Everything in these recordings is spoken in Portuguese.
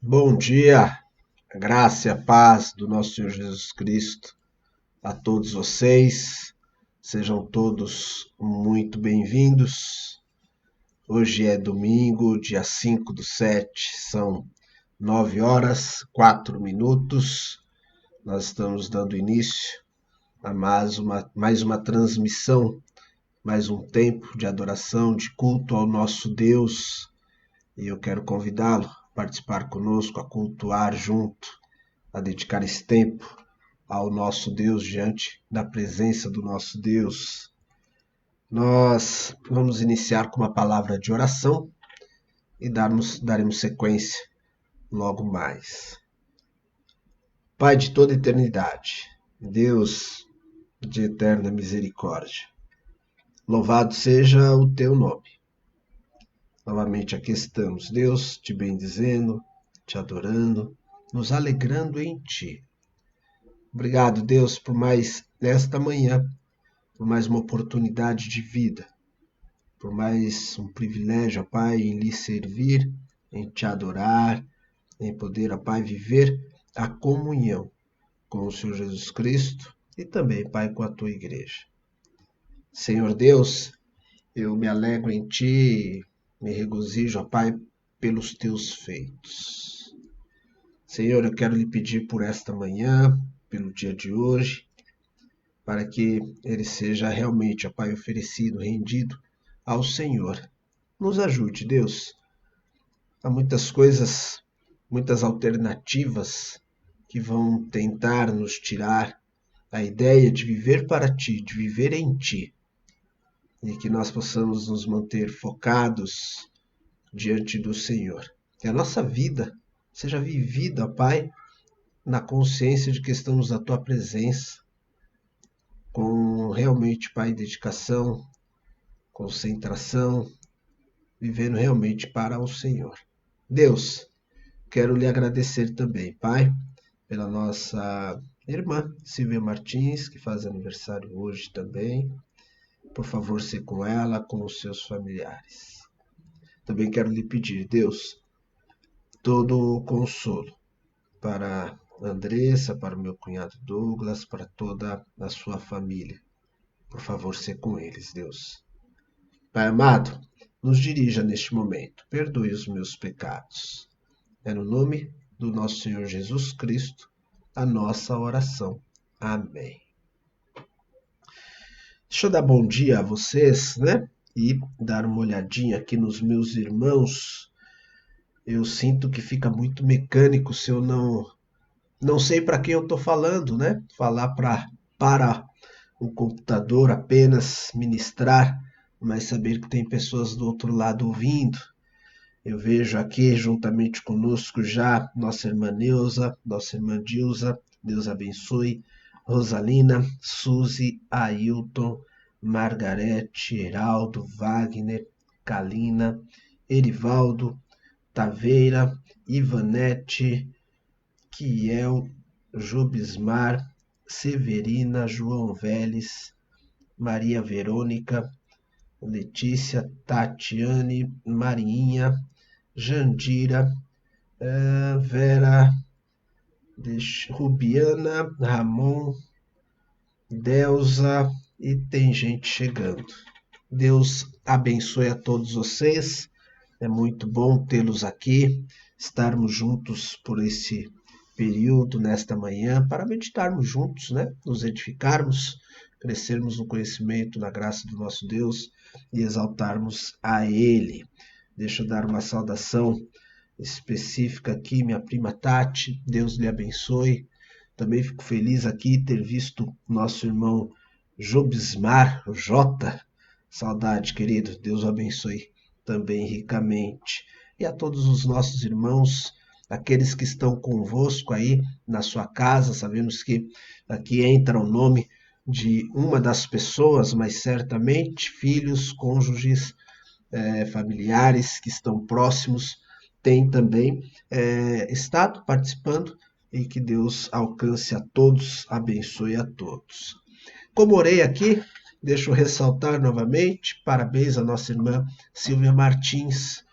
Bom dia, a graça e a paz do nosso Senhor Jesus Cristo a todos vocês. Sejam todos muito bem-vindos. Hoje é domingo, dia 5/7, são 9 horas 4 minutos. Nós estamos dando início a mais uma transmissão, mais um tempo de adoração, de culto ao nosso Deus. E eu quero convidá-lo a participar conosco, a cultuar junto, a dedicar esse tempo ao nosso Deus, diante da presença do nosso Deus. Nós vamos iniciar com uma palavra de oração e daremos sequência logo mais. Pai de toda eternidade, Deus de eterna misericórdia, louvado seja o teu nome. Novamente aqui estamos, Deus, te bendizendo, te adorando, nos alegrando em ti. Obrigado, Deus, por mais esta manhã, por mais uma oportunidade de vida, por mais um privilégio, ó Pai, em lhe servir, em te adorar, em poder, ó Pai, viver a comunhão com o Senhor Jesus Cristo e também, Pai, com a tua igreja. Senhor Deus, eu me alegro em ti, me regozijo, ó Pai, pelos teus feitos. Senhor, eu quero lhe pedir por esta manhã, pelo dia de hoje, para que ele seja realmente, ó Pai, oferecido, rendido ao Senhor. Nos ajude, Deus. Há muitas coisas, muitas alternativas que vão tentar nos tirar a ideia de viver para ti, de viver em ti, e que nós possamos nos manter focados diante do Senhor. Que a nossa vida seja vivida, ó Pai, na consciência de que estamos na tua presença, com realmente, Pai, dedicação, concentração, vivendo realmente para o Senhor. Deus, quero lhe agradecer também, Pai, pela nossa irmã Silvia Martins, que faz aniversário hoje também. Por favor, ser com ela, com os seus familiares. Também quero lhe pedir, Deus, todo o consolo para Andressa, para o meu cunhado Douglas, para toda a sua família. Por favor, ser com eles, Deus. Pai amado, nos dirija neste momento. Perdoe os meus pecados. É no nome do nosso Senhor Jesus Cristo a nossa oração. Amém. Deixa eu dar bom dia a vocês, né? E dar uma olhadinha aqui nos meus irmãos. Eu sinto que fica muito mecânico se eu não sei para quem eu estou falando, né? Falar para o computador apenas ministrar, mas saber que tem pessoas do outro lado ouvindo. Eu vejo aqui juntamente conosco já nossa irmã Neuza, nossa irmã Dilza, Deus abençoe, Rosalina, Suzy, Ailton, Margarete, Heraldo, Wagner, Kalina, Erivaldo, Taveira, Ivanete, Kiel, Jobismar, Severina, João Vélez, Maria Verônica, Letícia, Tatiane, Marinha, Jandira, Vera, Rubiana, Ramon, Delza e tem gente chegando. Deus abençoe a todos vocês. É muito bom tê-los aqui, estarmos juntos por esse período, nesta manhã, para meditarmos juntos, né? Nos edificarmos, crescermos no conhecimento, na graça do nosso Deus e exaltarmos a Ele. Deixa eu dar uma saudação específica aqui, minha prima Tati, Deus lhe abençoe. Também fico feliz aqui ter visto nosso irmão Jobismar, o Jota. Saudade, querido, Deus o abençoe também ricamente. E a todos os nossos irmãos, aqueles que estão convosco aí na sua casa, sabemos que aqui entra o nome de uma das pessoas, mas certamente filhos, cônjuges, familiares que estão próximos, têm também estado participando e que Deus alcance a todos, abençoe a todos. Como orei aqui Deixa eu ressaltar novamente, parabéns à nossa irmã Silvia Martins,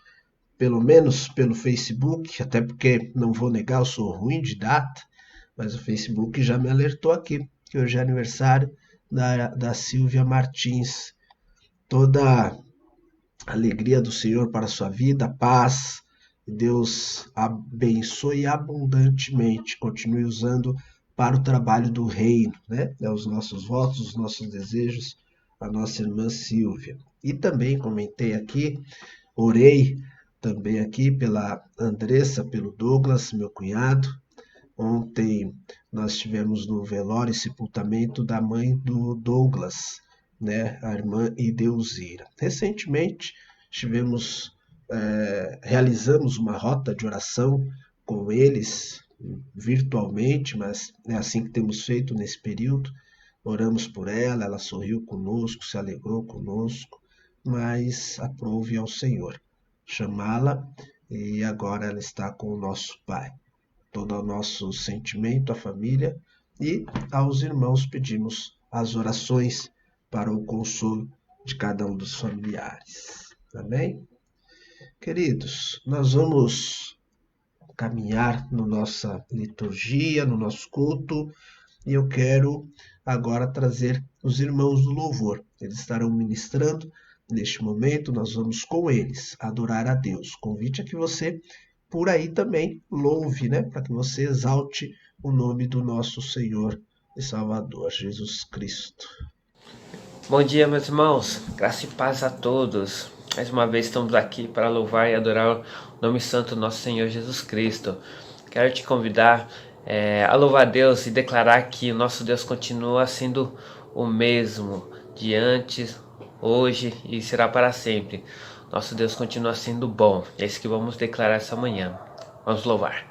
pelo menos pelo Facebook, até porque não vou negar, eu sou ruim de data, mas o Facebook já me alertou aqui, que hoje é aniversário da Silvia Martins. Toda a alegria do Senhor para a sua vida, paz, Deus abençoe abundantemente, continue usando para o trabalho do reino, né? Os nossos votos, os nossos desejos, a nossa irmã Silvia. E também comentei aqui, orei também aqui pela Andressa, pelo Douglas, meu cunhado. Ontem nós tivemos no velório e sepultamento da mãe do Douglas, né, a irmã Ideuzira. Recentemente realizamos uma rota de oração com eles virtualmente, mas é assim que temos feito nesse período. Oramos por ela, ela sorriu conosco, se alegrou conosco, mas aprove ao Senhor chamá-la e agora ela está com o nosso Pai. Todo o nosso sentimento à família e aos irmãos pedimos as orações para o consolo de cada um dos familiares. Amém? Queridos, nós vamos caminhar na nossa liturgia, no nosso culto, e eu quero agora trazer os irmãos do louvor. Eles estarão ministrando neste momento, nós vamos com eles adorar a Deus. Convite a que você, por aí também, louve, né? Para que você exalte o nome do nosso Senhor e Salvador, Jesus Cristo. Bom dia, meus irmãos, graça e paz a todos. Mais uma vez estamos aqui para louvar e adorar o nome santo do nosso Senhor Jesus Cristo. Quero te convidar a louvar a Deus e declarar que o nosso Deus continua sendo o mesmo de antes, hoje e será para sempre. Nosso Deus continua sendo bom. É isso que vamos declarar essa manhã. Vamos louvar.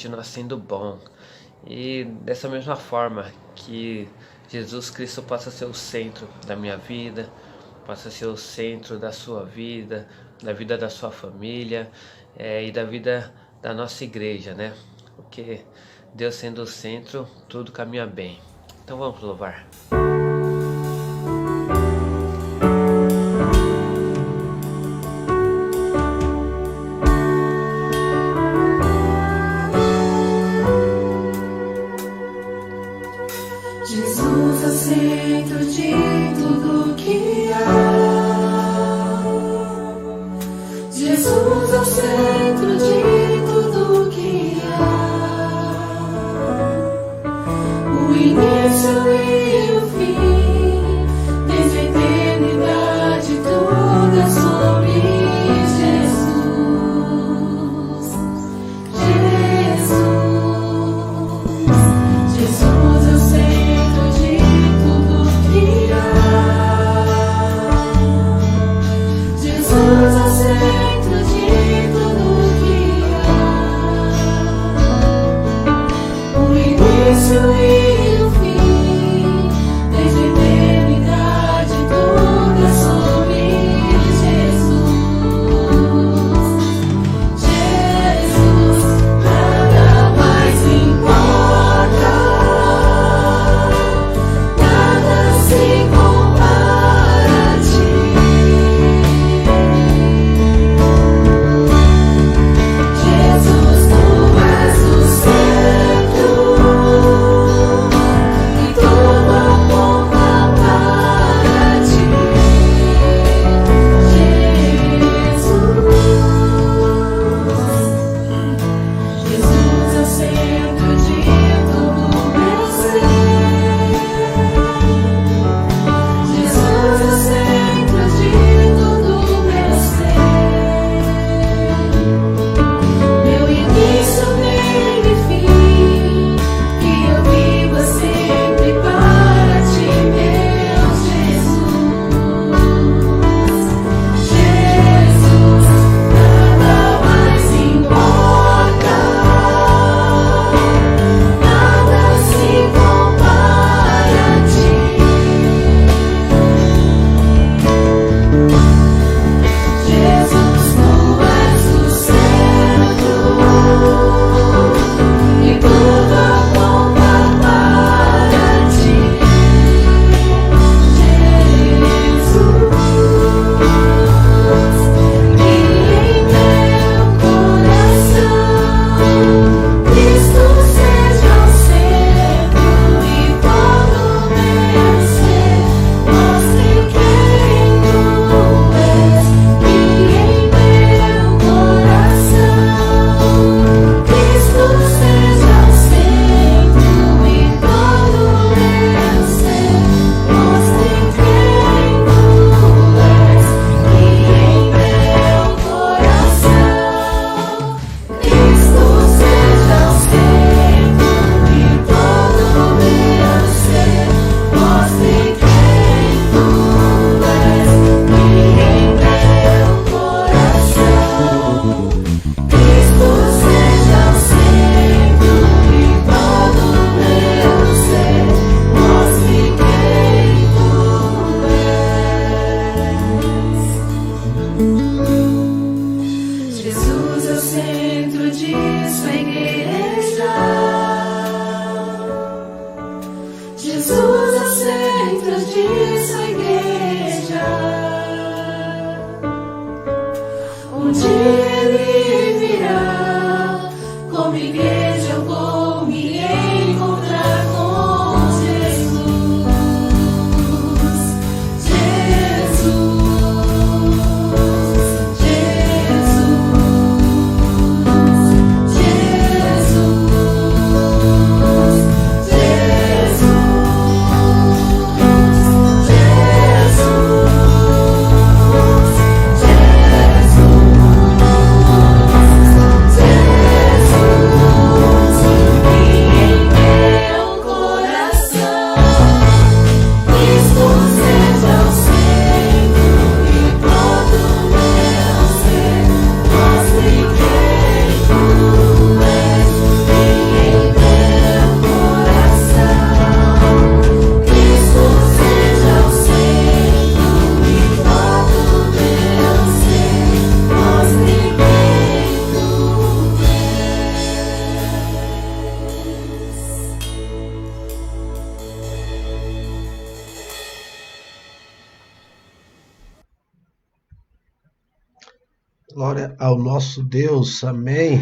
continuar sendo bom. E dessa mesma forma que Jesus Cristo possa ser o centro da minha vida, possa ser o centro da sua vida, da vida da sua família, e da vida da nossa igreja, né? Porque Deus sendo o centro, tudo caminha bem. Então vamos louvar. Jesus é o centro de tudo que há. Jesus é o centro de tudo que há. O início e o fim, desde a eternidade tudo é sobre Jesus. Jesus é o centro de tudo que há. Jesus é o centro de tudo que há. O início e o fim, desde a eternidade tudo é sobre Jesus. Jesus, nada mais importa, nada se compara a ti. Jesus, tu és o centro e tudo aponta para ti. Jesus é o centro de todo meu ser. Jesus é o centro de todo meu ser. Meu início, meio e fim, que eu viva sempre para ti, meu Jesus. Jesus, nada mais importa, nada se compara a ti. Jesus, tu és o centro e tudo aponta para ti. Jesus, e em meu coração Cristo seja o centro e todo meu ser mostre quem tu és. E em meu coração Cristo seja o centro e todo meu ser mostre quem tu és. E em meu coração Cristo seja o centro e todo meu ser mostre quem tu és. E em meu coração Cristo seja o centro e todo meu ser mostre quem tu és. Jesus é o centro de sua igreja. Jesus é o centro de sua igreja. Um dia ele virá, como igreja eu vou me encontrar com Jesus. Jesus, Jesus, Jesus, Jesus. Glória ao nosso Deus, amém.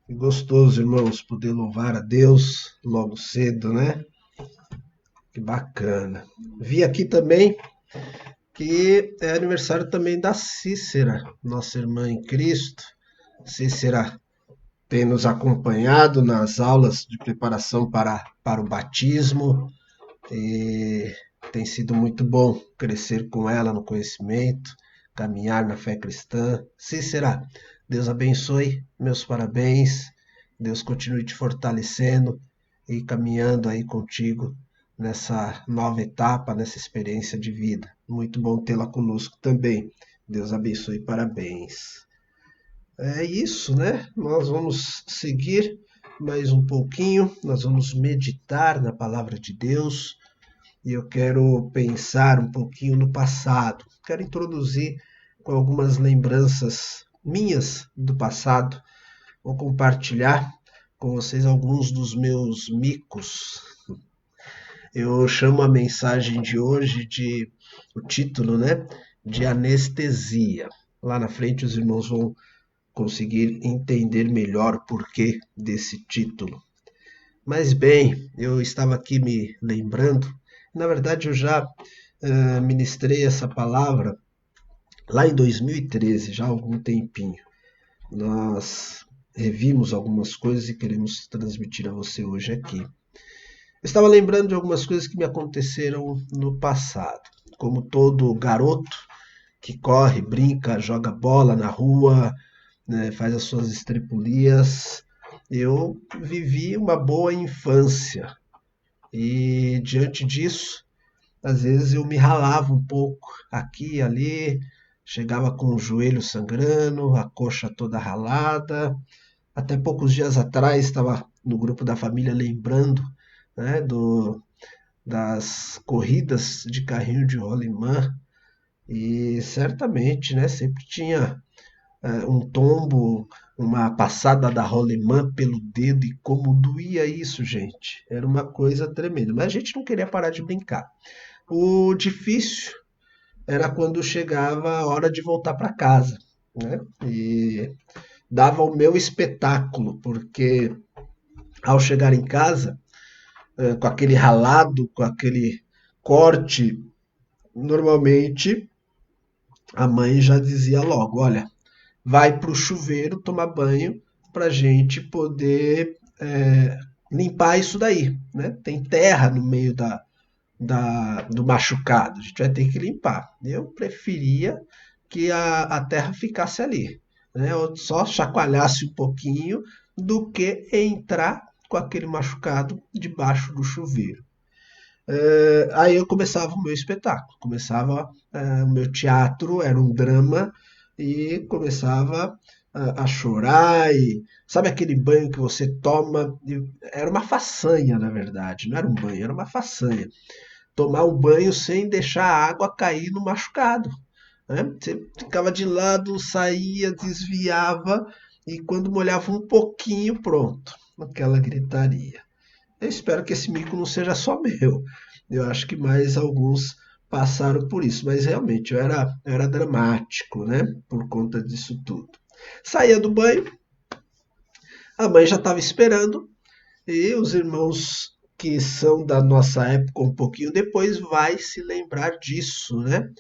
Que gostoso, irmãos, poder louvar a Deus logo cedo, né? Que bacana. Vi aqui também que é aniversário também da Cícera, nossa irmã em Cristo. Cícera tem nos acompanhado nas aulas de preparação para o batismo e tem sido muito bom crescer com ela no conhecimento, caminhar na fé cristã. Cícera, Deus abençoe, meus parabéns, Deus continue te fortalecendo e caminhando aí contigo nessa nova etapa, nessa experiência de vida. Muito bom tê-la conosco também. Deus abençoe, parabéns. É isso, né? Nós vamos seguir mais um pouquinho, nós vamos meditar na palavra de Deus e eu quero pensar um pouquinho no passado. Quero introduzir com algumas lembranças minhas do passado. Vou compartilhar com vocês alguns dos meus micos. Eu chamo a mensagem de hoje o título, né? De anestesia. Lá na frente os irmãos vão conseguir entender melhor o porquê desse título. Mas bem, eu estava aqui me lembrando, na verdade eu já ministrei essa palavra lá em 2013, já há algum tempinho. Nós revimos algumas coisas e queremos transmitir a você hoje aqui. Eu estava lembrando de algumas coisas que me aconteceram no passado. Como todo garoto que corre, brinca, joga bola na rua, né, faz as suas estripulias, eu vivi uma boa infância. E diante disso, às vezes eu me ralava um pouco aqui e ali, chegava com o joelho sangrando, a coxa toda ralada. Até poucos dias atrás estava no grupo da família lembrando, né, das corridas de carrinho de rolimã e certamente, né, sempre tinha um tombo, uma passada da rolimã pelo dedo e como doía isso, gente. Era uma coisa tremenda, mas a gente não queria parar de brincar. O difícil era quando chegava a hora de voltar para casa, né? E dava o meu espetáculo, porque ao chegar em casa, com aquele ralado, com aquele corte, normalmente a mãe já dizia logo, olha, vai para o chuveiro tomar banho para a gente poder limpar isso daí, né? Tem terra no meio do machucado, a gente vai ter que limpar. Eu preferia que a terra ficasse ali, né? Ou só chacoalhasse um pouquinho do que entrar com aquele machucado debaixo do chuveiro. Aí eu começava o meu espetáculo, começava o meu teatro, era um drama, e começava a chorar, e sabe aquele banho que você toma? Era uma façanha, na verdade, não era um banho, era uma façanha. Tomar um banho sem deixar a água cair no machucado, né? Você ficava de lado, saía, desviava, e quando molhava um pouquinho, pronto, aquela gritaria. Eu espero que esse mico não seja só meu. Eu acho que mais alguns passaram por isso, mas realmente eu era dramático, né? Por conta disso tudo. Saía do banho, a mãe já estava esperando e os irmãos que são da nossa época um pouquinho depois vai se lembrar disso, né?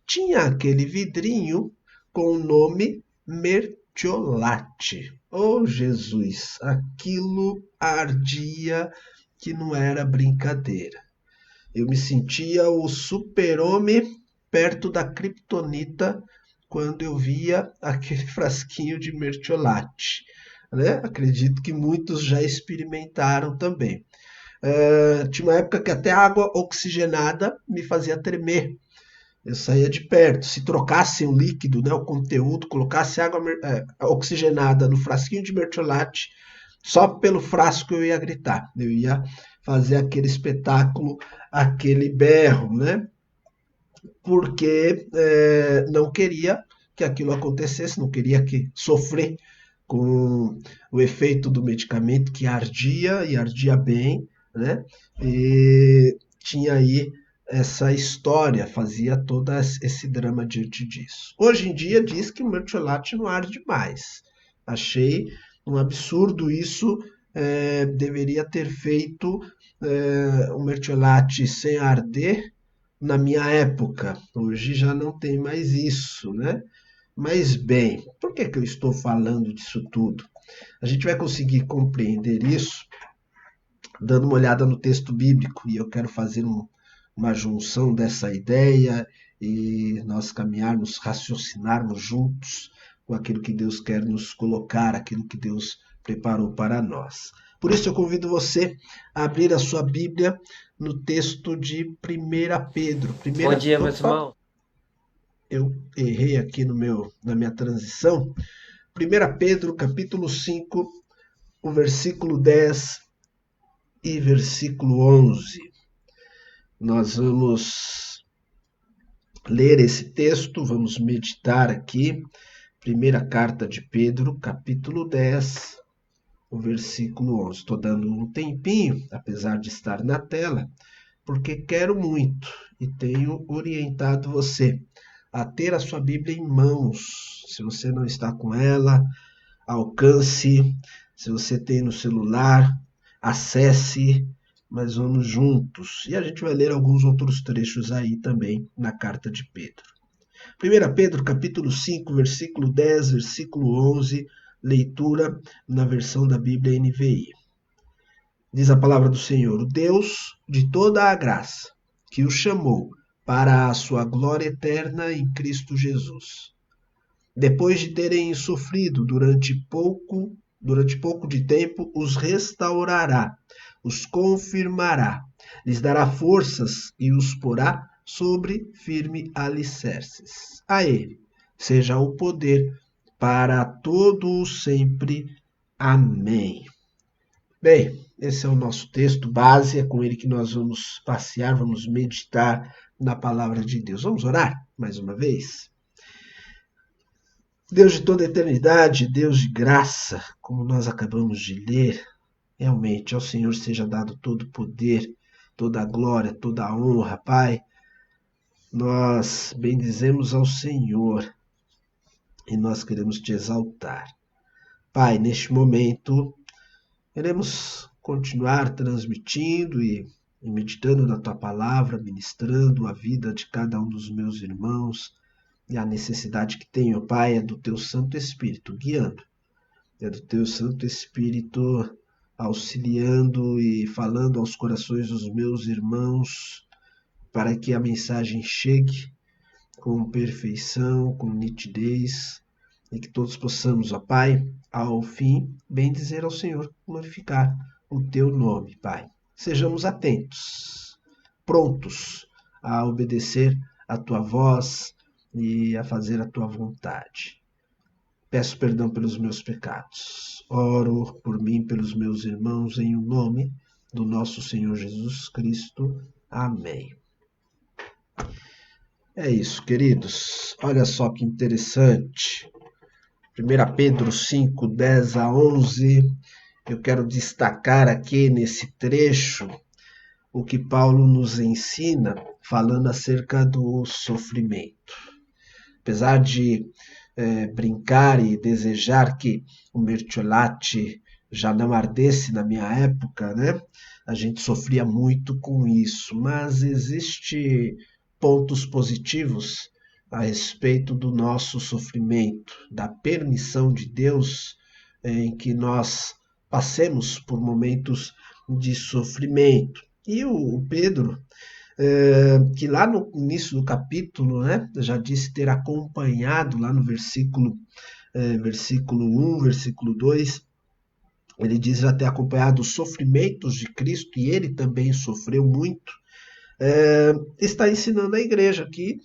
Tinha aquele vidrinho com o nome Mertiolate. Oh, Jesus, aquilo ardia que não era brincadeira. Eu me sentia o super-homem perto da criptonita quando eu via aquele frasquinho de mertiolate, né? Acredito que muitos já experimentaram também. Tinha uma época que até a água oxigenada me fazia tremer. Eu saía de perto. Se trocasse o líquido, né, o conteúdo, colocasse água oxigenada no frasquinho de mertiolate, só pelo frasco eu ia gritar. Eu ia fazer aquele espetáculo, aquele berro, né? Porque não queria que aquilo acontecesse, não queria que sofrer com o efeito do medicamento que ardia e ardia bem, né? E tinha aí essa história, fazia todo esse drama diante disso. Hoje em dia diz que o mertiolate não arde mais. Achei um absurdo isso, deveria ter feito o mertiolate sem arder na minha época. Hoje já não tem mais isso, né? Mas bem, por que eu estou falando disso tudo? A gente vai conseguir compreender isso dando uma olhada no texto bíblico, e eu quero fazer uma junção dessa ideia e nós caminharmos, raciocinarmos juntos com aquilo que Deus quer nos colocar, aquilo que Deus preparou para nós. Por isso eu convido você a abrir a sua Bíblia no texto de 1 Pedro. Bom dia, meus irmãos. Eu errei aqui na minha transição. 1 Pedro, capítulo 5, o versículo 10 e versículo 11. Nós vamos ler esse texto, vamos meditar aqui. Primeira carta de Pedro, capítulo 10, o versículo 11. Estou dando um tempinho, apesar de estar na tela, porque quero muito e tenho orientado você a ter a sua Bíblia em mãos. Se você não está com ela, alcance. Se você tem no celular, acesse, mas vamos juntos. E a gente vai ler alguns outros trechos aí também na carta de Pedro. 1 Pedro, capítulo 5, versículo 10, versículo 11, leitura na versão da Bíblia NVI. Diz a palavra do Senhor: o Deus de toda a graça, que o chamou para a sua glória eterna em Cristo Jesus, depois de terem sofrido durante pouco de tempo, os restaurará, os confirmará, lhes dará forças e os porá sobre firme alicerces. A ele seja o poder para todo sempre. Amém. Bem, esse é o nosso texto base, é com ele que nós vamos passear, vamos meditar na palavra de Deus. Vamos orar mais uma vez? Deus de toda a eternidade, Deus de graça, como nós acabamos de ler, realmente ao Senhor seja dado todo o poder, toda a glória, toda a honra, Pai. Nós bendizemos ao Senhor e nós queremos te exaltar. Pai, neste momento, queremos continuar transmitindo e meditando na tua palavra, ministrando a vida de cada um dos meus irmãos. E a necessidade que tenho, Pai, é do teu Santo Espírito guiando. É do teu Santo Espírito auxiliando e falando aos corações dos meus irmãos, para que a mensagem chegue com perfeição, com nitidez, e que todos possamos, ó Pai, ao fim, bem dizer ao Senhor, glorificar o teu nome, Pai. Sejamos atentos, prontos a obedecer a tua voz e a fazer a tua vontade. Peço perdão pelos meus pecados. Oro por mim, pelos meus irmãos, em nome do nosso Senhor Jesus Cristo. Amém. É isso, queridos. Olha só que interessante. 1 Pedro 5, 10 a 11. Eu quero destacar aqui nesse trecho o que Paulo nos ensina, falando acerca do sofrimento. Apesar de brincar e desejar que o mertiolate já não ardesse na minha época, né? A gente sofria muito com isso, mas existem pontos positivos a respeito do nosso sofrimento, da permissão de Deus em que nós passemos por momentos de sofrimento. E o Pedro, que lá no início do capítulo, né, já disse ter acompanhado, lá no versículo 1, versículo 2, ele diz já ter acompanhado os sofrimentos de Cristo, e ele também sofreu muito. Está ensinando a igreja que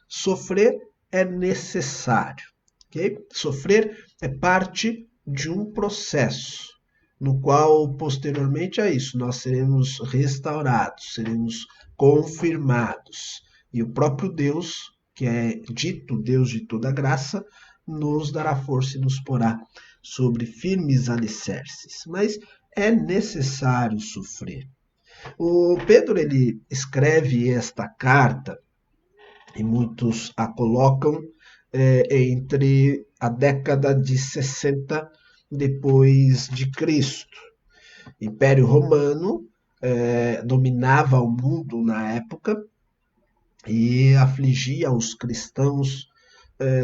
sofrer é necessário. Okay? Sofrer é parte de um processo, no qual, posteriormente a isso, nós seremos restaurados, seremos confirmados. E o próprio Deus, que é dito Deus de toda graça, nos dará força e nos porá sobre firmes alicerces. Mas é necessário sofrer. O Pedro ele escreve esta carta e muitos a colocam entre a década de 60 depois de Cristo. O Império Romano dominava o mundo na época e afligia os cristãos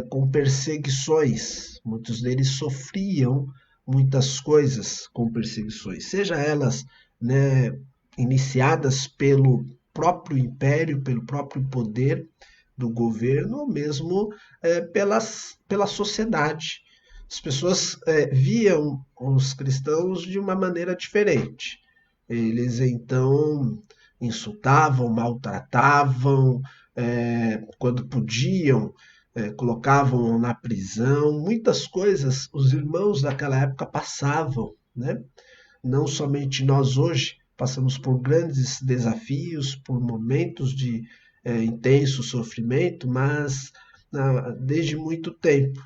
com perseguições. Muitos deles sofriam muitas coisas com perseguições, seja elas, né, iniciadas pelo próprio império, pelo próprio poder do governo, ou mesmo pela sociedade. As pessoas viam os cristãos de uma maneira diferente. Eles então insultavam, maltratavam, quando podiam, colocavam na prisão. Muitas coisas os irmãos daquela época passavam, né? Não somente nós hoje passamos por grandes desafios, por momentos de intenso sofrimento, mas desde muito tempo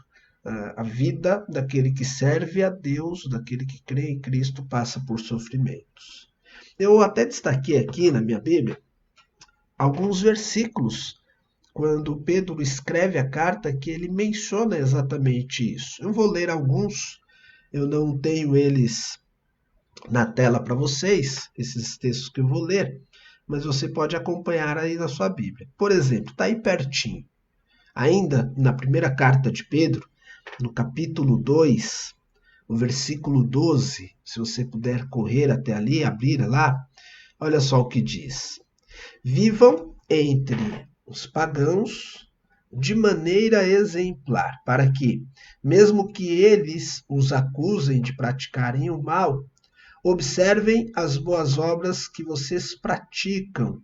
a vida daquele que serve a Deus, daquele que crê em Cristo, passa por sofrimentos. Eu até destaquei aqui na minha Bíblia alguns versículos quando Pedro escreve a carta que ele menciona exatamente isso. Eu vou ler alguns, eu não tenho eles na tela para vocês, esses textos que eu vou ler, mas você pode acompanhar aí na sua Bíblia. Por exemplo, está aí pertinho. Ainda na primeira carta de Pedro, no capítulo 2, no versículo 12, se você puder correr até ali, abrir lá, olha só o que diz. Vivam entre os pagãos de maneira exemplar, para que, mesmo que eles os acusem de praticarem o mal, observem as boas obras que vocês praticam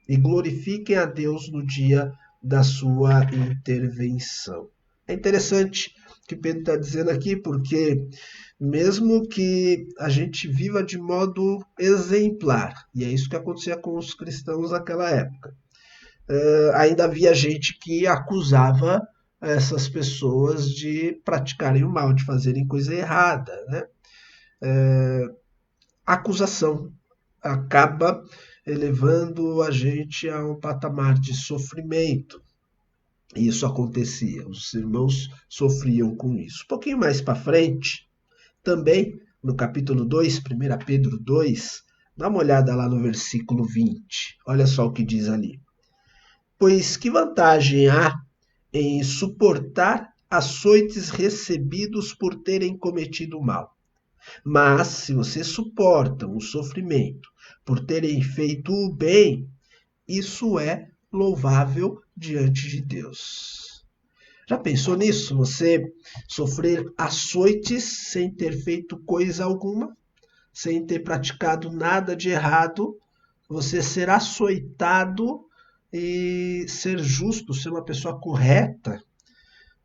e glorifiquem a Deus no dia da sua intervenção. É interessante o que Pedro está dizendo aqui, porque mesmo que a gente viva de modo exemplar, e é isso que acontecia com os cristãos naquela época, ainda havia gente que acusava essas pessoas de praticarem o mal, de fazerem coisa errada, né? A acusação acaba elevando a gente a um patamar de sofrimento. E isso acontecia, os irmãos sofriam com isso. Um pouquinho mais para frente, também no capítulo 2, 1 Pedro 2, dá uma olhada lá no versículo 20. Olha só o que diz ali. Pois que vantagem há em suportar açoites recebidos por terem cometido mal? Mas, se vocês suportam o sofrimento por terem feito o bem, isso é louvável diante de Deus. Já pensou nisso? Você sofrer açoites sem ter feito coisa alguma, sem ter praticado nada de errado, você ser açoitado e ser justo, ser uma pessoa correta,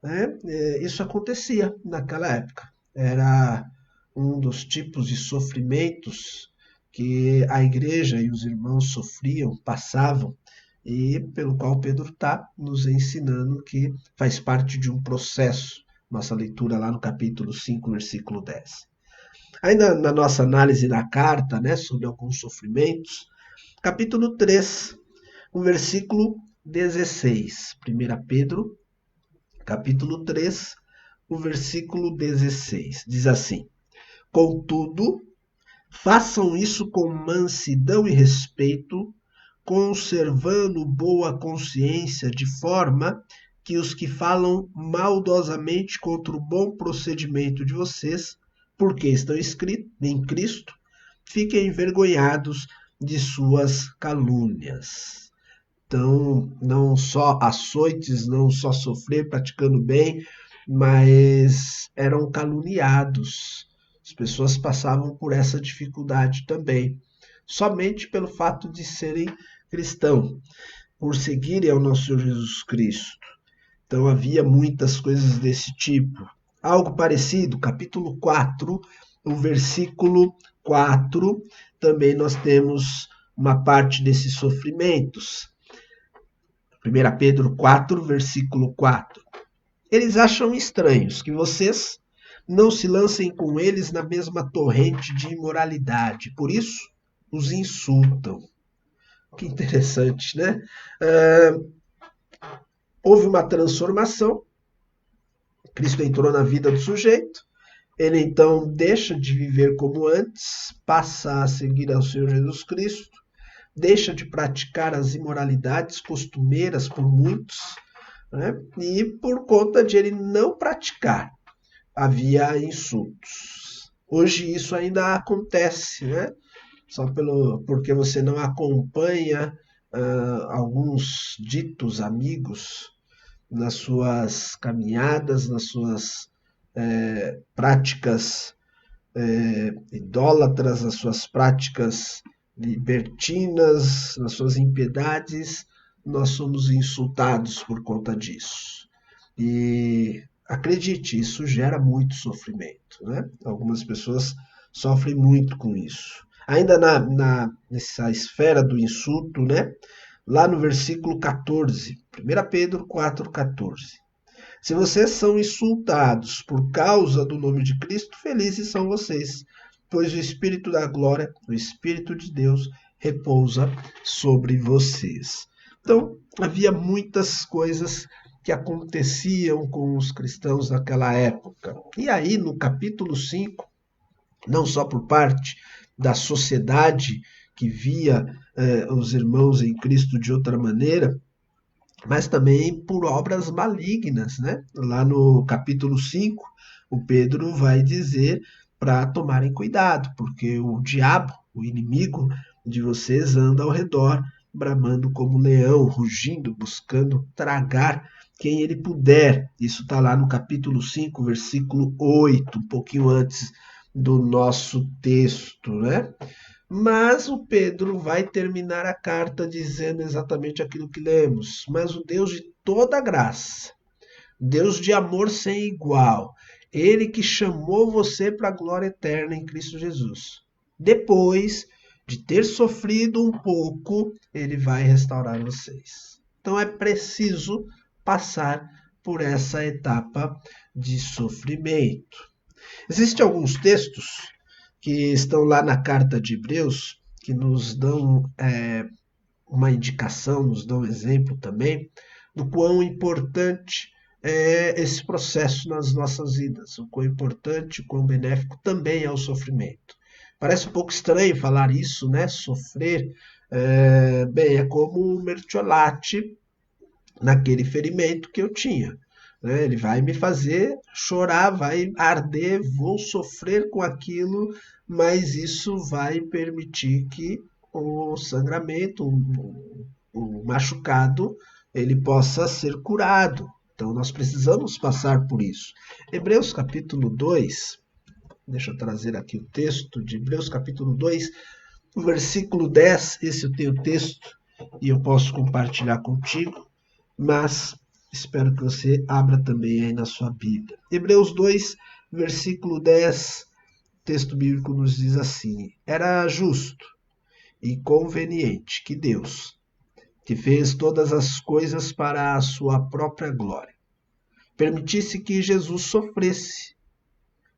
né? Isso acontecia naquela época. Era um dos tipos de sofrimentos que a igreja e os irmãos sofriam, passavam, e pelo qual Pedro está nos ensinando que faz parte de um processo. Nossa leitura lá no capítulo 5, versículo 10. Ainda na nossa análise da carta, né, sobre alguns sofrimentos, capítulo 3, o versículo 16. 1 Pedro, capítulo 3, o versículo 16. Diz assim: Contudo, façam isso com mansidão e respeito, conservando boa consciência, de forma que os que falam maldosamente contra o bom procedimento de vocês, porque estão escritos em Cristo, fiquem envergonhados de suas calúnias. Então, não só açoites, não só sofrer praticando bem, mas eram caluniados. As pessoas passavam por essa dificuldade também, somente pelo fato de serem cristãos, por seguirem ao nosso Senhor Jesus Cristo. Então havia muitas coisas desse tipo. Algo parecido, capítulo 4, o versículo 4, também nós temos uma parte desses sofrimentos. 1 Pedro 4, versículo 4. Eles acham estranhos que vocês não se lancem com eles na mesma torrente de imoralidade. Por isso, os insultam. Que interessante, né? Houve uma transformação, Cristo entrou na vida do sujeito, ele então deixa de viver como antes, passa a seguir ao Senhor Jesus Cristo, deixa de praticar as imoralidades costumeiras por muitos, né? E por conta de ele não praticar, havia insultos. Hoje isso ainda acontece, né? Só porque você não acompanha alguns ditos amigos nas suas caminhadas, nas suas práticas idólatras, nas suas práticas libertinas, nas suas impiedades, nós somos insultados por conta disso. E acredite, isso gera muito sofrimento, né? Algumas pessoas sofrem muito com isso. Ainda nessa esfera do insulto, né? Lá no versículo 14, 1 Pedro 4,14. Se vocês são insultados por causa do nome de Cristo, felizes são vocês, pois o Espírito da glória, o Espírito de Deus, repousa sobre vocês. Então, havia muitas coisas que aconteciam com os cristãos naquela época. E aí, no capítulo 5, não só por parte da sociedade que via os irmãos em Cristo de outra maneira, mas também por obras malignas, né? Lá no capítulo 5, o Pedro vai dizer para tomarem cuidado, porque o diabo, o inimigo de vocês, anda ao redor, bramando como leão, rugindo, buscando tragar quem ele puder. Isso está lá no capítulo 5, versículo 8, um pouquinho antes do nosso texto, né? Mas o Pedro vai terminar a carta dizendo exatamente aquilo que lemos. Mas o Deus de toda graça, Deus de amor sem igual, ele que chamou você para a glória eterna em Cristo Jesus. Depois de ter sofrido um pouco, ele vai restaurar vocês. Então é preciso passar por essa etapa de sofrimento. Existem alguns textos que estão lá na carta de Hebreus que nos dão uma indicação, nos dão um exemplo também do quão importante é esse processo nas nossas vidas, o quão importante, o quão benéfico também é o sofrimento. Parece um pouco estranho falar isso, né? Sofrer, é como o mertiolate naquele ferimento que eu tinha. Né? Ele vai me fazer chorar, vai arder, vou sofrer com aquilo, mas isso vai permitir que o sangramento, o machucado, ele possa ser curado. Então nós precisamos passar por isso. Hebreus capítulo 2, deixa eu trazer aqui o texto de Hebreus capítulo 2, o versículo 10, esse eu tenho o texto e eu posso compartilhar contigo, mas espero que você abra também aí na sua Bíblia. Hebreus 2, versículo 10, texto bíblico nos diz assim: era justo e conveniente que Deus, que fez todas as coisas para a sua própria glória, permitisse que Jesus sofresse,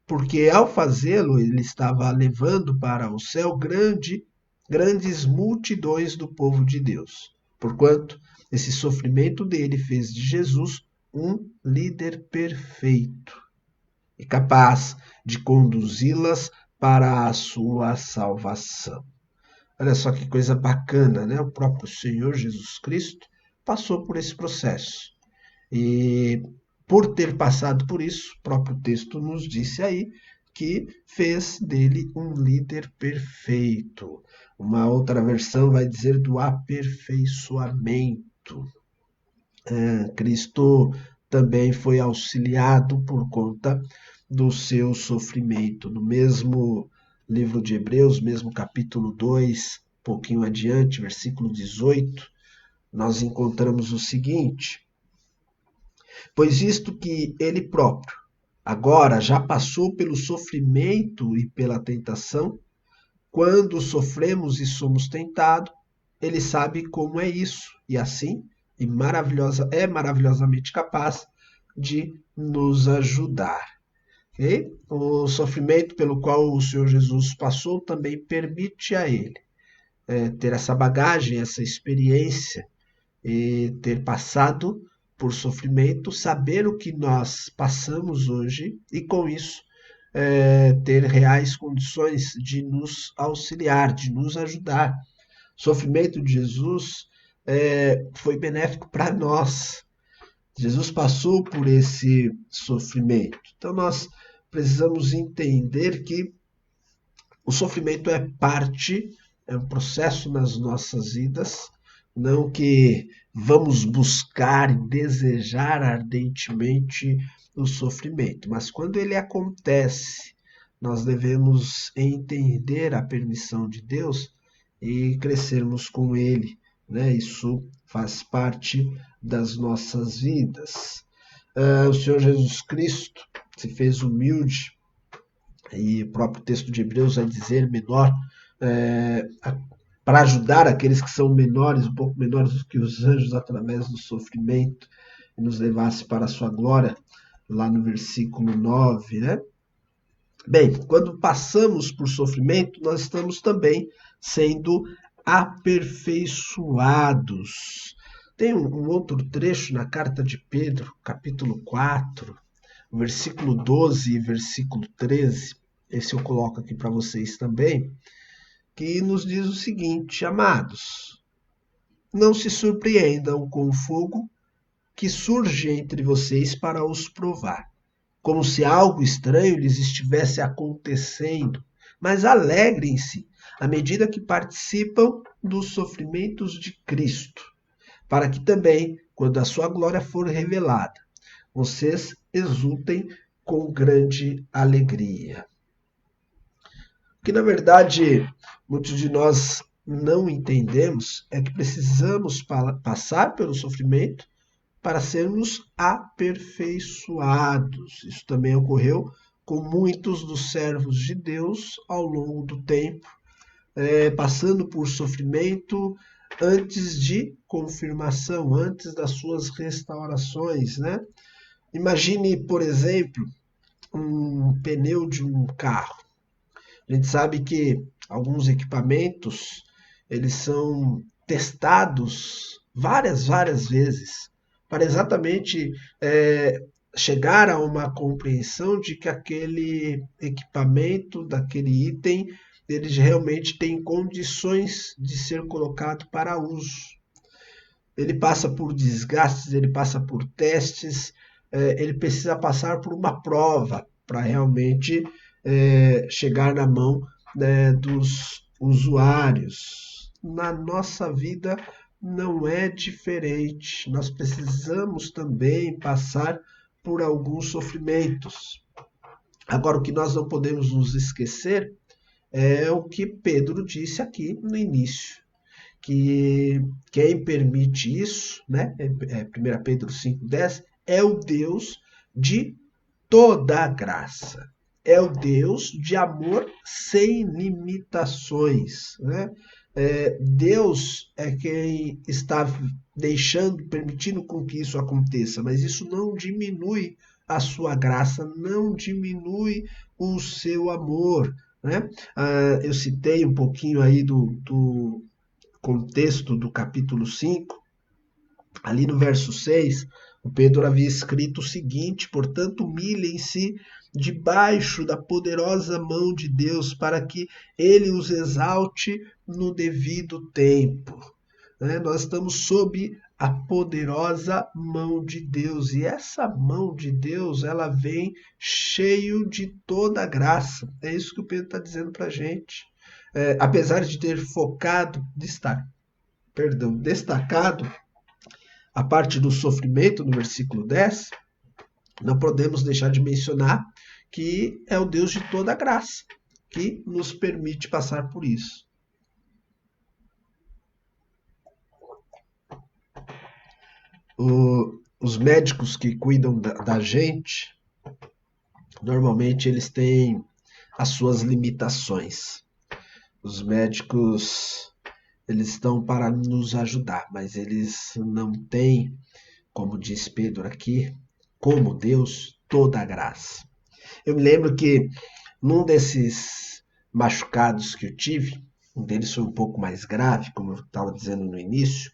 porque ao fazê-lo ele estava levando para o céu grandes multidões do povo de Deus, porquanto esse sofrimento dele fez de Jesus um líder perfeito e capaz de conduzi-las para a sua salvação. Olha só que coisa bacana, né? O próprio Senhor Jesus Cristo passou por esse processo. E por ter passado por isso, o próprio texto nos disse aí que fez dele um líder perfeito. Uma outra versão vai dizer do aperfeiçoamento. Cristo também foi auxiliado por conta do seu sofrimento. No mesmo livro de Hebreus, mesmo capítulo 2, um pouquinho adiante, versículo 18, nós encontramos o seguinte: pois isto que ele próprio agora já passou pelo sofrimento e pela tentação, quando sofremos e somos tentados, ele sabe como é isso, e assim é maravilhosamente capaz de nos ajudar. Okay? O sofrimento pelo qual o Senhor Jesus passou também permite a ele ter essa bagagem, essa experiência e ter passado por sofrimento, saber o que nós passamos hoje e com isso ter reais condições de nos auxiliar, de nos ajudar. O sofrimento de Jesus foi benéfico para nós. Jesus passou por esse sofrimento. Então nós precisamos entender que o sofrimento é parte, é um processo nas nossas vidas, não que vamos buscar e desejar ardentemente o sofrimento, mas quando ele acontece, nós devemos entender a permissão de Deus e crescermos com ele, né? Isso faz parte das nossas vidas. O Senhor Jesus Cristo se fez humilde, e o próprio texto de Hebreus vai dizer menor, para ajudar aqueles que são menores, um pouco menores do que os anjos, através do sofrimento, e nos levasse para a sua glória, lá no versículo 9, né? Bem, quando passamos por sofrimento, nós estamos também sendo aperfeiçoados. Tem um outro trecho na carta de Pedro, capítulo 4, versículo 12 e versículo 13, esse eu coloco aqui para vocês também, que nos diz o seguinte: amados, não se surpreendam com o fogo que surge entre vocês para os provar, como se algo estranho lhes estivesse acontecendo, mas alegrem-se à medida que participam dos sofrimentos de Cristo, para que também, quando a sua glória for revelada, vocês exultem com grande alegria. O que, na verdade, muitos de nós não entendemos é que precisamos passar pelo sofrimento para sermos aperfeiçoados. Isso também ocorreu com muitos dos servos de Deus ao longo do tempo, passando por sofrimento antes de confirmação, antes das suas restaurações, né? Imagine, por exemplo, um pneu de um carro. A gente sabe que alguns equipamentos, eles são testados várias vezes, para exatamente chegar a uma compreensão de que aquele equipamento, daquele item, ele realmente tem condições de ser colocado para uso. Ele passa por desgastes, ele passa por testes, ele precisa passar por uma prova para realmente chegar na mão, né, dos usuários. Na nossa vida não é diferente. Nós precisamos também passar por alguns sofrimentos. Agora, o que nós não podemos nos esquecer é o que Pedro disse aqui no início, que quem permite isso, né, 1 Pedro 5,10, é o Deus de toda a graça. É o Deus de amor sem limitações, né? Deus é quem está permitindo com que isso aconteça, mas isso não diminui a sua graça, não diminui o seu amor, né? Eu citei um pouquinho aí do contexto do capítulo 5, ali no verso 6, o Pedro havia escrito o seguinte: portanto, humilhem-se debaixo da poderosa mão de Deus, para que ele os exalte no devido tempo. Nós estamos sob a poderosa mão de Deus, e essa mão de Deus, ela vem cheio de toda a graça. É isso que o Pedro está dizendo para a gente. Apesar de ter destacado a parte do sofrimento no versículo 10, não podemos deixar de mencionar que é o Deus de toda a graça que nos permite passar por isso. Os médicos que cuidam da gente, normalmente eles têm as suas limitações. Os médicos, eles estão para nos ajudar, mas eles não têm, como diz Pedro aqui, como Deus, toda a graça. Eu me lembro que num desses machucados que eu tive, um deles foi um pouco mais grave, como eu estava dizendo no início.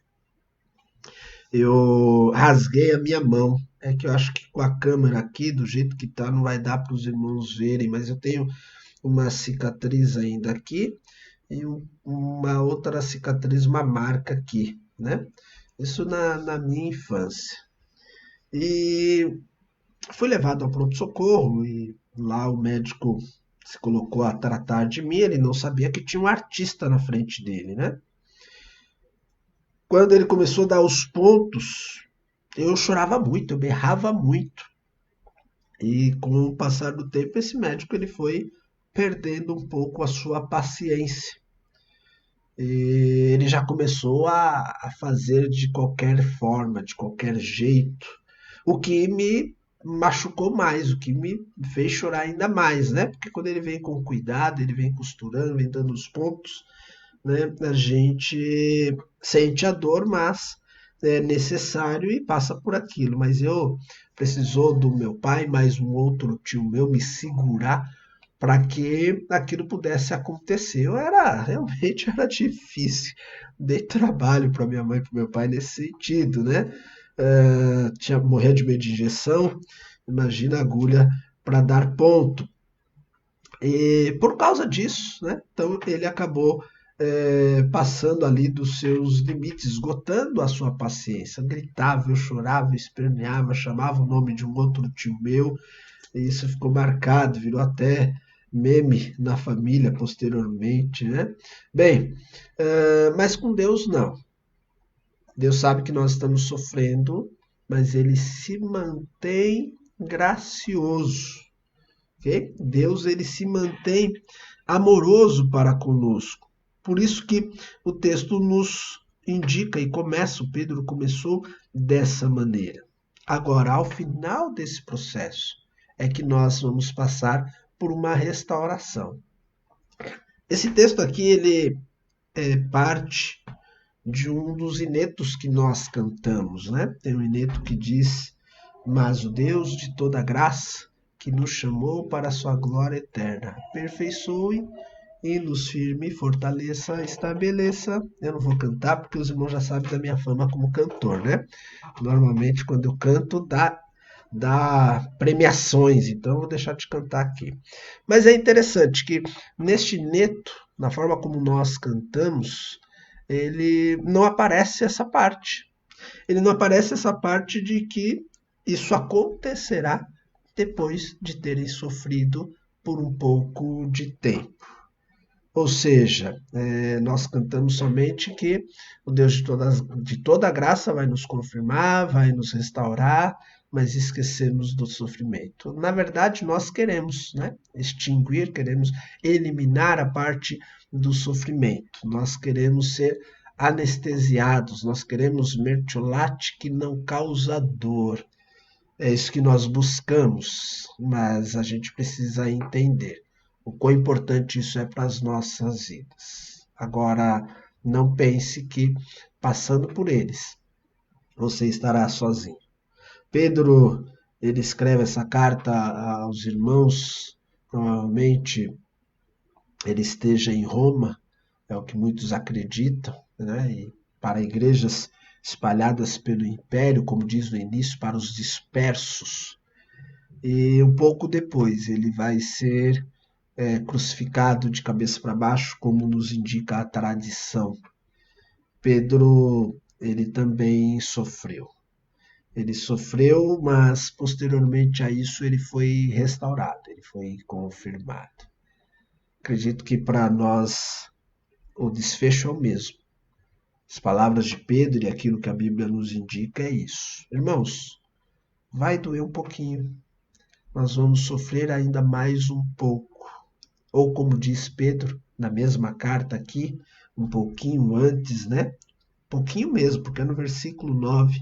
Eu rasguei a minha mão. É que eu acho que com a câmera aqui, do jeito que tá, não vai dar para os irmãos verem, mas eu tenho uma cicatriz ainda aqui e uma outra cicatriz, uma marca aqui, né? Isso na minha infância. E fui levado ao pronto-socorro e lá o médico se colocou a tratar de mim, ele não sabia que tinha um artista na frente dele, né? Quando ele começou a dar os pontos, eu chorava muito, eu berrava muito. E com o passar do tempo, esse médico ele foi perdendo um pouco a sua paciência. E ele já começou a fazer de qualquer forma, de qualquer jeito, o que me machucou mais, o que me fez chorar ainda mais, né? Porque quando ele vem com cuidado, ele vem costurando, vem dando os pontos, né? A gente sente a dor, mas é necessário e passa por aquilo. Mas eu precisou do meu pai, mais um outro tio meu, me segurar para que aquilo pudesse acontecer. Eu era realmente era difícil. Dei trabalho para minha mãe e para meu pai nesse sentido, né? Tinha morrer de medo de injeção, imagina a agulha para dar ponto. E por causa disso, né? Então ele acabou passando ali dos seus limites, esgotando a sua paciência. Gritava, eu chorava, esperneava, chamava o nome de um outro tio meu, e isso ficou marcado, virou até meme na família posteriormente, né? Bem, mas com Deus não. Deus sabe que nós estamos sofrendo, mas ele se mantém gracioso, ok? Deus ele se mantém amoroso para conosco. Por isso que o texto nos indica e começa, o Pedro começou dessa maneira. Agora, ao final desse processo, é que nós vamos passar por uma restauração. Esse texto aqui, ele é parte de um dos hinetos que nós cantamos, né? Tem um hineto que diz: mas o Deus de toda graça, que nos chamou para a sua glória eterna, aperfeiçoe e nos firme, fortaleça, estabeleça. Eu não vou cantar porque os irmãos já sabem da minha fama como cantor, né? Normalmente quando eu canto dá premiações, então eu vou deixar de cantar aqui. Mas é interessante que neste neto, na forma como nós cantamos, ele não aparece essa parte. Ele não aparece essa parte de que isso acontecerá depois de terem sofrido por um pouco de tempo. Ou seja, nós cantamos somente que o Deus de toda graça vai nos confirmar, vai nos restaurar, mas esquecemos do sofrimento. Na verdade, nós queremos, né, extinguir, queremos eliminar a parte do sofrimento. Nós queremos ser anestesiados, nós queremos mertiolate que não causa dor. É isso que nós buscamos, mas a gente precisa entender o quão importante isso é para as nossas vidas. Agora, não pense que, passando por eles, você estará sozinho. Pedro, ele escreve essa carta aos irmãos, provavelmente ele esteja em Roma, é o que muitos acreditam, né? E para igrejas espalhadas pelo império, como diz no início, para os dispersos. E um pouco depois ele vai ser crucificado de cabeça para baixo, como nos indica a tradição. Pedro, ele também sofreu. Ele sofreu, mas posteriormente a isso ele foi restaurado, ele foi confirmado. Acredito que para nós o desfecho é o mesmo. As palavras de Pedro e aquilo que a Bíblia nos indica é isso. Irmãos, vai doer um pouquinho. Nós vamos sofrer ainda mais um pouco. Ou como diz Pedro, na mesma carta aqui, um pouquinho antes, né? Pouquinho mesmo, porque no versículo 9,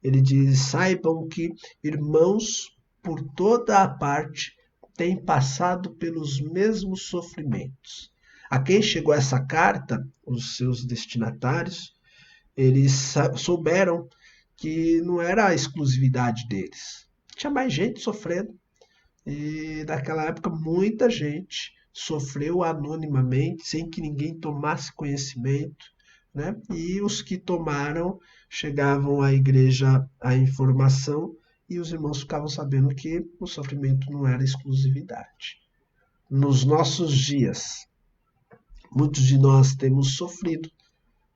ele diz: saibam que irmãos por toda a parte têm passado pelos mesmos sofrimentos. A quem chegou essa carta, os seus destinatários, eles souberam que não era a exclusividade deles. Tinha mais gente sofrendo. E naquela época muita gente sofreu anonimamente, sem que ninguém tomasse conhecimento, né? E os que tomaram chegavam à igreja a informação e os irmãos ficavam sabendo que o sofrimento não era exclusividade. Nos nossos dias, muitos de nós temos sofrido,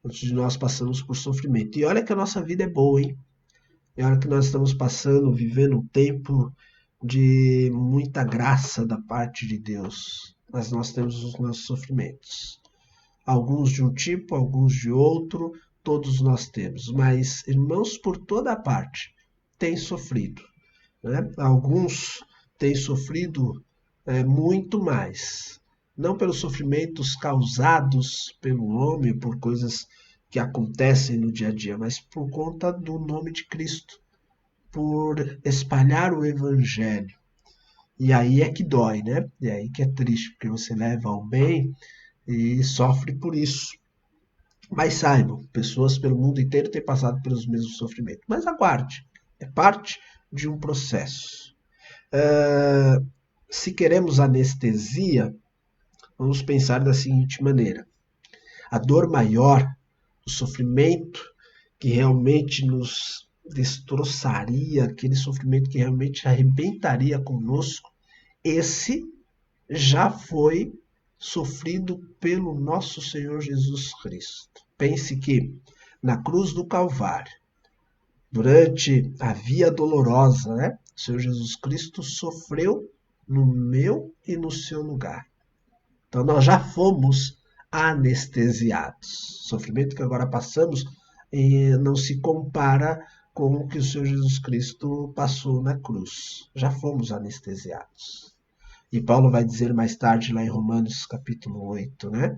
muitos de nós passamos por sofrimento. E olha que a nossa vida é boa, hein? E olha que nós estamos passando, vivendo um tempo de muita graça da parte de Deus. Mas nós temos os nossos sofrimentos. Alguns de um tipo, alguns de outro, todos nós temos. Mas irmãos por toda parte têm sofrido, né? Alguns têm sofrido muito mais. Não pelos sofrimentos causados pelo homem, por coisas que acontecem no dia a dia, mas por conta do nome de Cristo, por espalhar o Evangelho. E aí é que dói, né? E aí que é triste, porque você leva ao bem e sofre por isso. Mas saibam, pessoas pelo mundo inteiro têm passado pelos mesmos sofrimentos. Mas aguarde, é parte de um processo. Se queremos anestesia, vamos pensar da seguinte maneira: a dor maior, o sofrimento que realmente nos destroçaria, aquele sofrimento que realmente arrebentaria conosco, esse já foi sofrido pelo nosso Senhor Jesus Cristo. Pense que na cruz do Calvário, durante a via dolorosa, né, o Senhor Jesus Cristo sofreu no meu e no seu lugar. Então nós já fomos anestesiados. O sofrimento que agora passamos não se compara com o que o Senhor Jesus Cristo passou na cruz. Já fomos anestesiados. E Paulo vai dizer mais tarde lá em Romanos capítulo 8, né?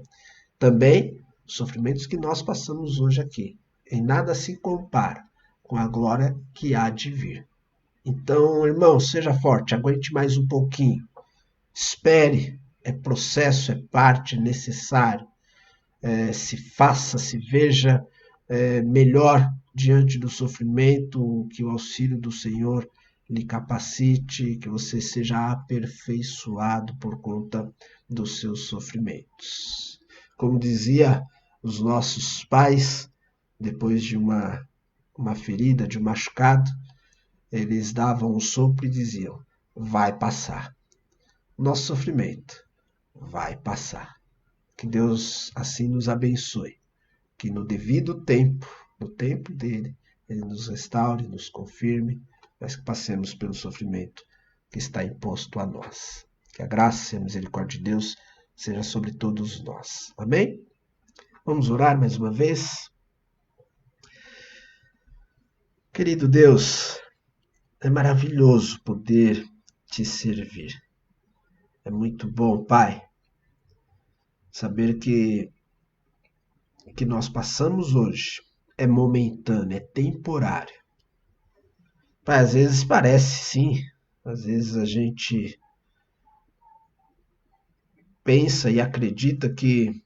Também os sofrimentos que nós passamos hoje aqui, em nada se compara com a glória que há de vir. Então, irmão, seja forte, aguente mais um pouquinho. Espere, é processo, é parte, é necessário. Se faça, se veja melhor diante do sofrimento, que o auxílio do Senhor lhe capacite, que você seja aperfeiçoado por conta dos seus sofrimentos. Como dizia os nossos pais, depois de uma ferida, de um machucado, eles davam um sopro e diziam: vai passar. Nosso sofrimento vai passar. Que Deus assim nos abençoe. Que no devido tempo, no tempo dele, ele nos restaure, nos confirme, mas que passemos pelo sofrimento que está imposto a nós. Que a graça e a misericórdia de Deus seja sobre todos nós. Amém? Vamos orar mais uma vez? Querido Deus, é maravilhoso poder te servir. É muito bom, Pai, saber que nós passamos hoje é momentâneo, é temporário. Pai, às vezes parece, sim. Às vezes a gente pensa e acredita que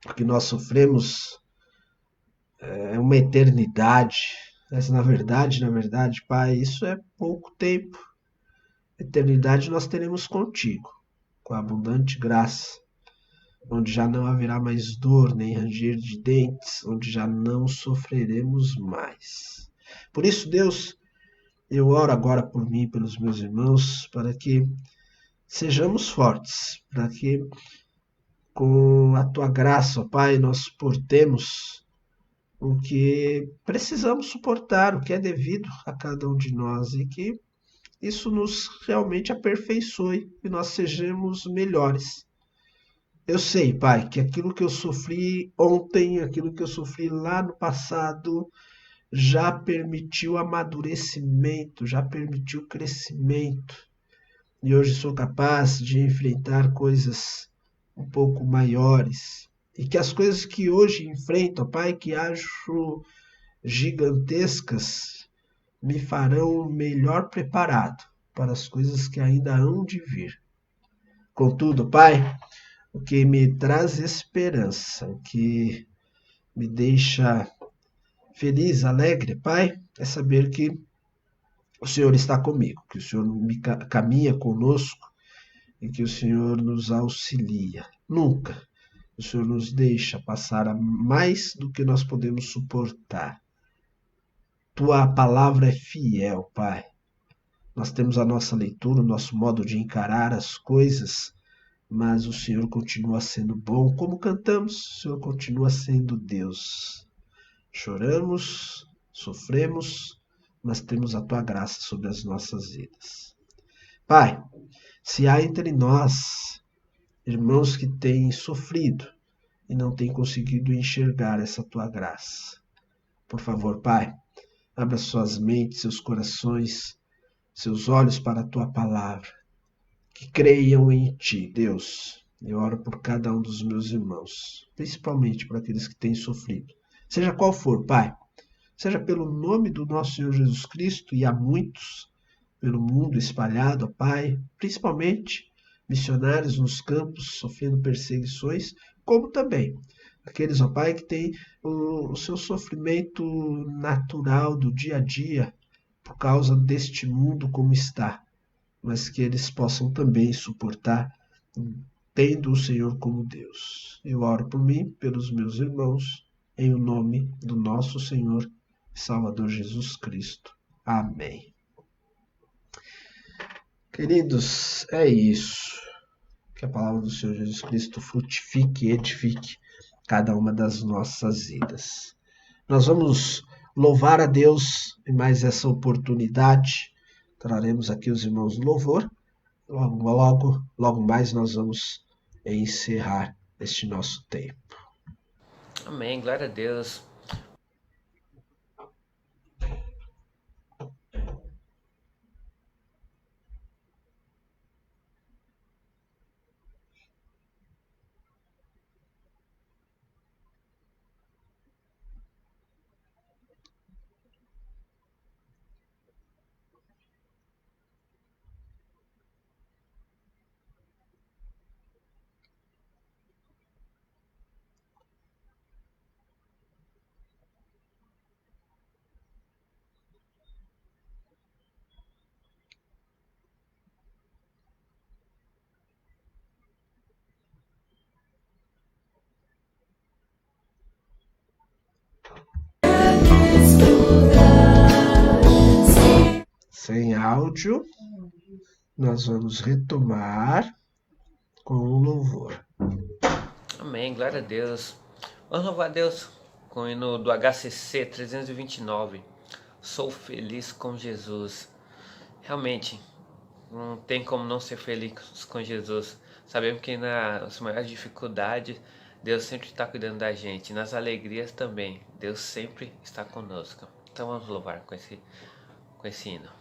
o que nós sofremos é uma eternidade. Mas na verdade, Pai, isso é pouco tempo. Eternidade nós teremos contigo, com a abundante graça, onde já não haverá mais dor, nem ranger de dentes, onde já não sofreremos mais. Por isso, Deus, eu oro agora por mim e pelos meus irmãos, para que sejamos fortes, para que com a Tua graça, ó Pai, nós suportemos o que precisamos suportar, o que é devido a cada um de nós, e que isso nos realmente aperfeiçoe e nós sejamos melhores. Eu sei, Pai, que aquilo que eu sofri ontem, aquilo que eu sofri lá no passado, já permitiu amadurecimento, já permitiu crescimento. E hoje sou capaz de enfrentar coisas um pouco maiores. E que as coisas que hoje enfrento, Pai, que acho gigantescas, me farão melhor preparado para as coisas que ainda hão de vir. Contudo, Pai, o que me traz esperança, o que me deixa feliz, alegre, Pai, é saber que o Senhor está comigo, que o Senhor caminha conosco em que o Senhor nos auxilia. Nunca o Senhor nos deixa passar a mais do que nós podemos suportar. Tua palavra é fiel, Pai. Nós temos a nossa leitura, o nosso modo de encarar as coisas, mas o Senhor continua sendo bom. Como cantamos, o Senhor continua sendo Deus. Choramos, sofremos, mas temos a Tua graça sobre as nossas vidas. Pai, se há entre nós irmãos que têm sofrido e não têm conseguido enxergar essa Tua graça, por favor, Pai, abra suas mentes, seus corações, seus olhos para a Tua palavra, que creiam em Ti, Deus. Eu oro por cada um dos meus irmãos, principalmente por aqueles que têm sofrido. Seja qual for, Pai, seja pelo nome do nosso Senhor Jesus Cristo, e há muitos pelo mundo espalhado, Pai, principalmente missionários nos campos sofrendo perseguições, como também aqueles, ó Pai, que têm o seu sofrimento natural do dia a dia, por causa deste mundo como está, mas que eles possam também suportar, tendo o Senhor como Deus. Eu oro por mim, pelos meus irmãos, em o nome do nosso Senhor e Salvador Jesus Cristo. Amém. Queridos, é isso. Que a palavra do Senhor Jesus Cristo frutifique e edifique cada uma das nossas vidas. Nós vamos louvar a Deus em mais essa oportunidade. Traremos aqui os irmãos do louvor. Logo mais nós vamos encerrar este nosso tempo. Amém, glória a Deus. Sem áudio, nós vamos retomar com o louvor. Amém, glória a Deus. Vamos louvar a Deus com o hino do HCC 329. Sou feliz com Jesus. Realmente, não tem como não ser feliz com Jesus. Sabemos que nas maiores dificuldades, Deus sempre está cuidando da gente. Nas alegrias também, Deus sempre está conosco. Então vamos louvar com esse hino.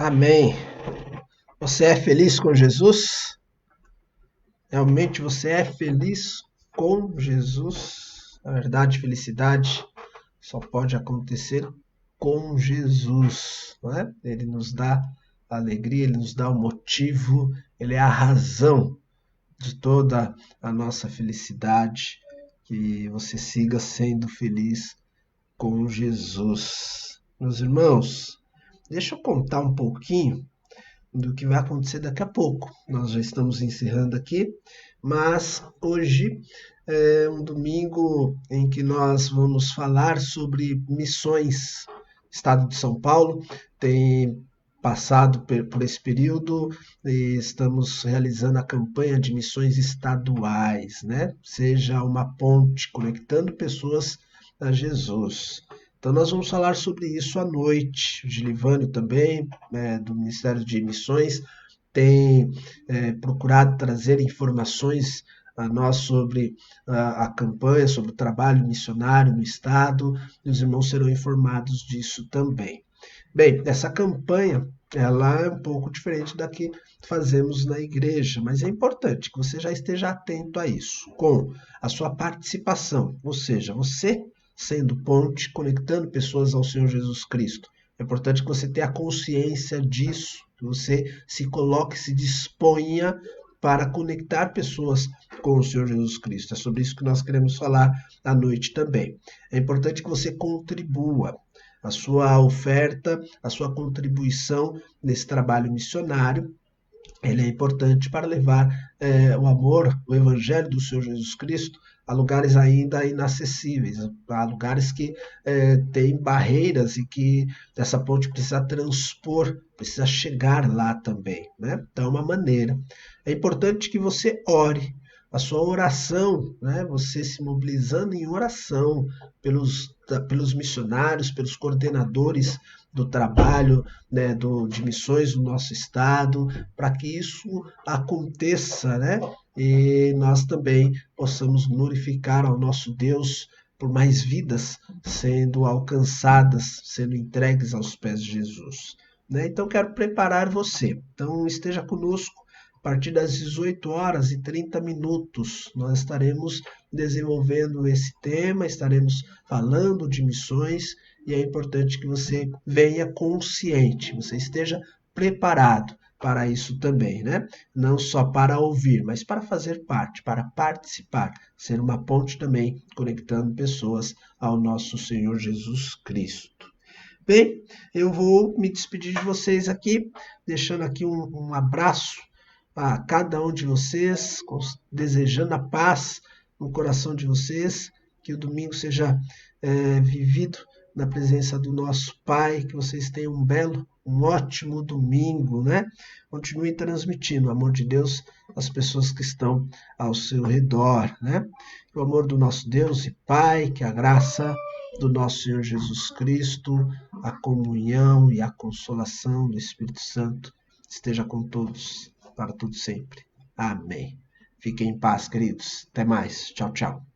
Amém. Você é feliz com Jesus? Realmente você é feliz com Jesus? Na verdade, felicidade só pode acontecer com Jesus, não é? Ele nos dá alegria, ele nos dá o motivo, ele é a razão de toda a nossa felicidade. Que você siga sendo feliz com Jesus. Meus irmãos, deixa eu contar um pouquinho do que vai acontecer daqui a pouco. Nós já estamos encerrando aqui, mas hoje é um domingo em que nós vamos falar sobre missões. O Estado de São Paulo tem passado por esse período e estamos realizando a campanha de missões estaduais, né? Seja uma ponte conectando pessoas a Jesus. Então nós vamos falar sobre isso à noite. O Gilivânio também, do Ministério de Missões, tem procurado trazer informações a nós sobre a campanha, sobre o trabalho missionário no Estado, e os irmãos serão informados disso também. Bem, essa campanha ela é um pouco diferente da que fazemos na igreja, mas é importante que você já esteja atento a isso, com a sua participação, ou seja, você sendo ponte, conectando pessoas ao Senhor Jesus Cristo. É importante que você tenha consciência disso, que você se coloque, se disponha para conectar pessoas com o Senhor Jesus Cristo. É sobre isso que nós queremos falar à noite também. É importante que você contribua. A sua oferta, a sua contribuição nesse trabalho missionário, ele é importante para levar o amor, o evangelho do Senhor Jesus Cristo a lugares ainda inacessíveis, a lugares que têm barreiras e que essa ponte precisa transpor, precisa chegar lá também, né? Então, é uma maneira. É importante que você ore. A sua oração, né? Você se mobilizando em oração pelos missionários, pelos coordenadores do trabalho, né, de missões no nosso estado, para que isso aconteça, né? E nós também possamos glorificar ao nosso Deus por mais vidas sendo alcançadas, sendo entregues aos pés de Jesus, né? Então quero preparar você. Então esteja conosco. A partir das 18h30, nós estaremos desenvolvendo esse tema, estaremos falando de missões e é importante que você venha consciente, você esteja preparado para isso também, né? Não só para ouvir, mas para fazer parte, para participar, ser uma ponte também conectando pessoas ao nosso Senhor Jesus Cristo. Bem, eu vou me despedir de vocês aqui, deixando aqui um abraço a cada um de vocês, desejando a paz no coração de vocês, que o domingo seja vivido na presença do nosso Pai, que vocês tenham um ótimo domingo, né? Continuem transmitindo o amor de Deus às pessoas que estão ao seu redor, né? Que o amor do nosso Deus e Pai, que a graça do nosso Senhor Jesus Cristo, a comunhão e a consolação do Espírito Santo esteja com todos para tudo sempre. Amém. Fiquem em paz, queridos. Até mais. Tchau, tchau.